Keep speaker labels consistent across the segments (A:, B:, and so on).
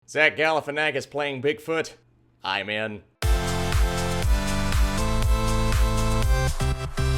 A: Zach Galifianakis playing Bigfoot. I'm in.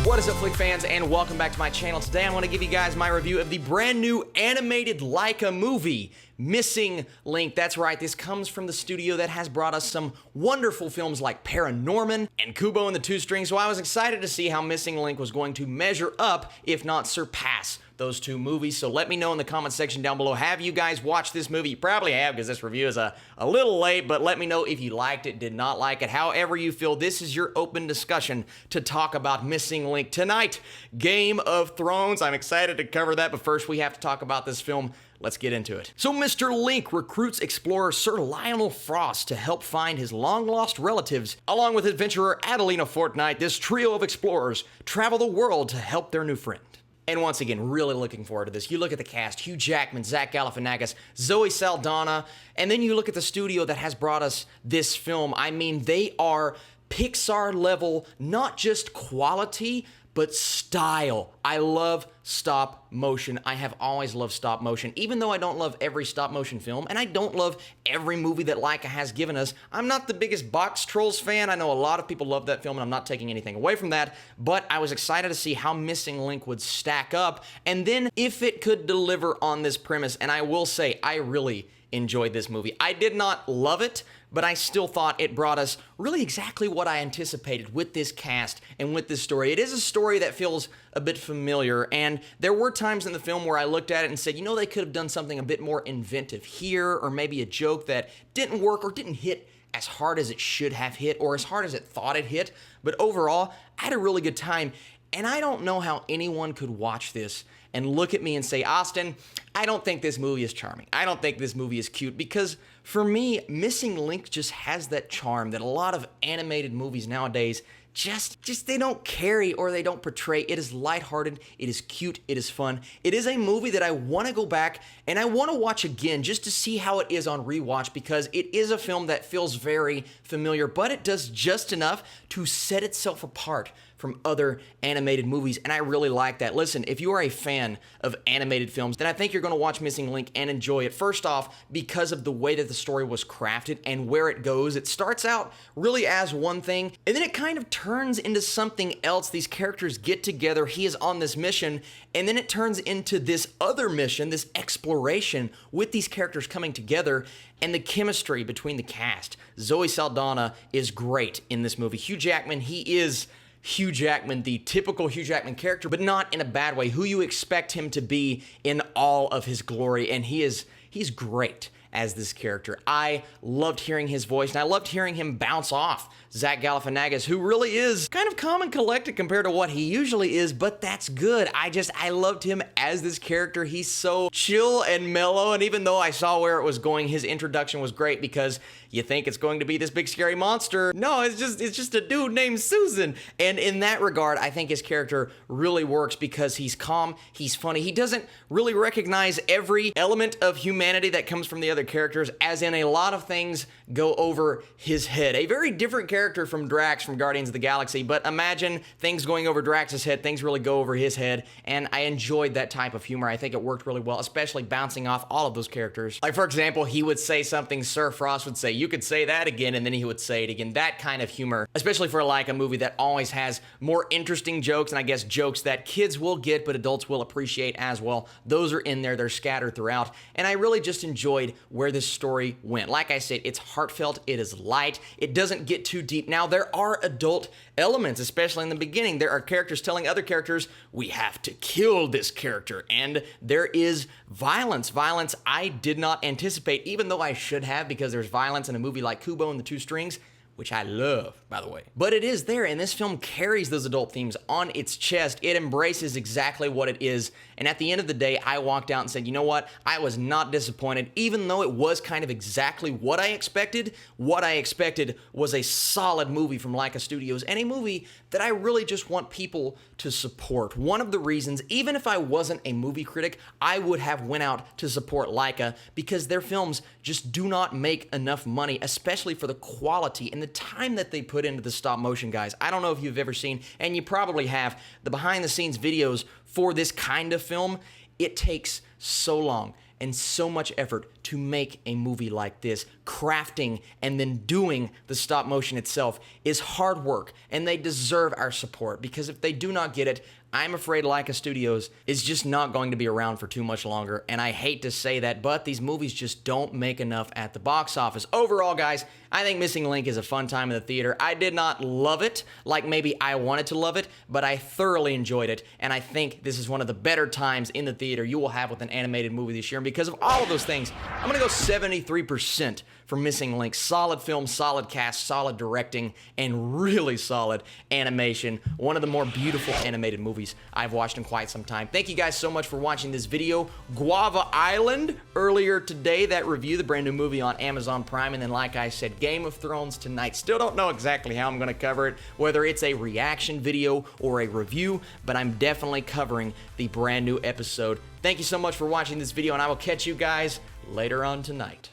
A: What is up, Flick fans, and welcome back to my channel. Today I want to give you guys my review of the brand new animated Laika movie, Missing Link. That's right, this comes from the studio that has brought us some wonderful films like Paranorman and Kubo and the Two Strings, so I was excited to see how Missing Link was going to measure up, if not surpass, those two movies. So let me know in the comment section down below, have you guys watched this movie? You probably have, because this review is a little late, but let me know if you liked it, did not like it, however you feel. This is your open discussion to talk about Missing Link tonight. Game of Thrones. I'm excited to cover that, but first we have to talk about this film. Let's get into it. So Mr. Link recruits explorer Sir Lionel Frost to help find his long-lost relatives. Along with adventurer Adelina Fortnite, this trio of explorers travel the world to help their new friend. And once again, really looking forward to this. You look at the cast: Hugh Jackman, Zach Galifianakis, Zoe Saldana, and then you look at the studio that has brought us this film. I mean, they are Pixar level, not just quality, but style. I love stop motion. I have always loved stop motion, even though I don't love every stop motion film, and I don't love every movie that Laika has given us. I'm not the biggest Box Trolls fan. I know a lot of people love that film, and I'm not taking anything away from that, but I was excited to see how Missing Link would stack up, and then if it could deliver on this premise. And I will say, I really enjoyed this movie. I did not love it, but I still thought it brought us really exactly what I anticipated with this cast and with this story. It is a story that feels a bit familiar, and there were times in the film where I looked at it and said, you know, they could have done something a bit more inventive here, or maybe a joke that didn't work or didn't hit as hard as it should have hit, or as hard as it thought it hit. But overall, I had a really good time, and I don't know how anyone could watch this and look at me and say, Austin, I don't think this movie is charming. I don't think this movie is cute, because for me, Missing Link just has that charm that a lot of animated movies nowadays just they don't carry, or they don't portray. It is lighthearted, it is cute, it is fun. It is a movie that I want to go back and I want to watch again just to see how it is on rewatch, because it is a film that feels very familiar, but it does just enough to set itself apart from other animated movies, and I really like that. Listen, if you are a fan of animated films, then I think you're going to watch Missing Link and enjoy it. First off, because of the way that the story was crafted and where it goes. It starts out really as one thing, and then it kind of turns into something else. These characters get together, he is on this mission, and then it turns into this other mission, this exploration with these characters coming together, and the chemistry between the cast. Zoe Saldana is great in this movie. Hugh Jackman, he is Hugh Jackman, the typical Hugh Jackman character, but not in a bad way, who you expect him to be in all of his glory, and he's great as this character. I loved hearing his voice, and I loved hearing him bounce off Zach Galifianakis, who really is kind of calm and collected compared to what he usually is, but that's good. I loved him as this character. He's so chill and mellow, and even though I saw where it was going, his introduction was great, because you think it's going to be this big scary monster. No, it's just a dude named Susan. And in that regard, I think his character really works, because he's calm, he's funny. He doesn't really recognize every element of humanity that comes from the other characters, as in a lot of things go over his head. A very different character from Drax from Guardians of the Galaxy, but imagine things going over Drax's head, things really go over his head, and I enjoyed that type of humor. I think it worked really well, especially bouncing off all of those characters. Like, for example, he would say something, Sir Frost would say, you could say that again, and then he would say it again. That kind of humor, especially for like a movie that always has more interesting jokes, and I guess jokes that kids will get but adults will appreciate as well. Those are in there, they're scattered throughout, and I really just enjoyed where this story went. Like I said, it's heartfelt, it is light, it doesn't get too deep. Now, there are adult elements, especially in the beginning. There are characters telling other characters, we have to kill this character, and there is violence. Violence I did not anticipate, even though I should have, because there's violence in a movie like Kubo and the Two Strings, which I love, by the way. But it is there, and this film carries those adult themes on its chest. It embraces exactly what it is, and at the end of the day, I walked out and said, you know what? I was not disappointed, even though it was kind of exactly what I expected. What I expected was a solid movie from Laika Studios, and a movie that I really just want people to support. One of the reasons, even if I wasn't a movie critic, I would have went out to support Laika, because their films just do not make enough money, especially for the quality and the time that they put into the stop motion, guys. I don't know if you've ever seen, and you probably have, the behind the scenes videos for this kind of film. It takes so long, and so much effort to make a movie like this. Crafting and then doing the stop motion itself is hard work, and they deserve our support, because if they do not get it, I'm afraid Laika Studios is just not going to be around for too much longer, and I hate to say that, but these movies just don't make enough at the box office. Overall, guys, I think Missing Link is a fun time in the theater. I did not love it like maybe I wanted to love it, but I thoroughly enjoyed it, and I think this is one of the better times in the theater you will have with an animated movie this year, and because of all of those things, I'm going to go 73% for Missing Link. Solid film, solid cast, solid directing, and really solid animation. One of the more beautiful animated movies I've watched in quite some time. Thank you guys so much for watching this video. Guava Island earlier today, that review, the brand new movie on Amazon Prime, and then like I said, Game of Thrones tonight. Still don't know exactly how I'm going to cover it, whether it's a reaction video or a review, but I'm definitely covering the brand new episode. Thank you so much for watching this video, and I will catch you guys later on tonight.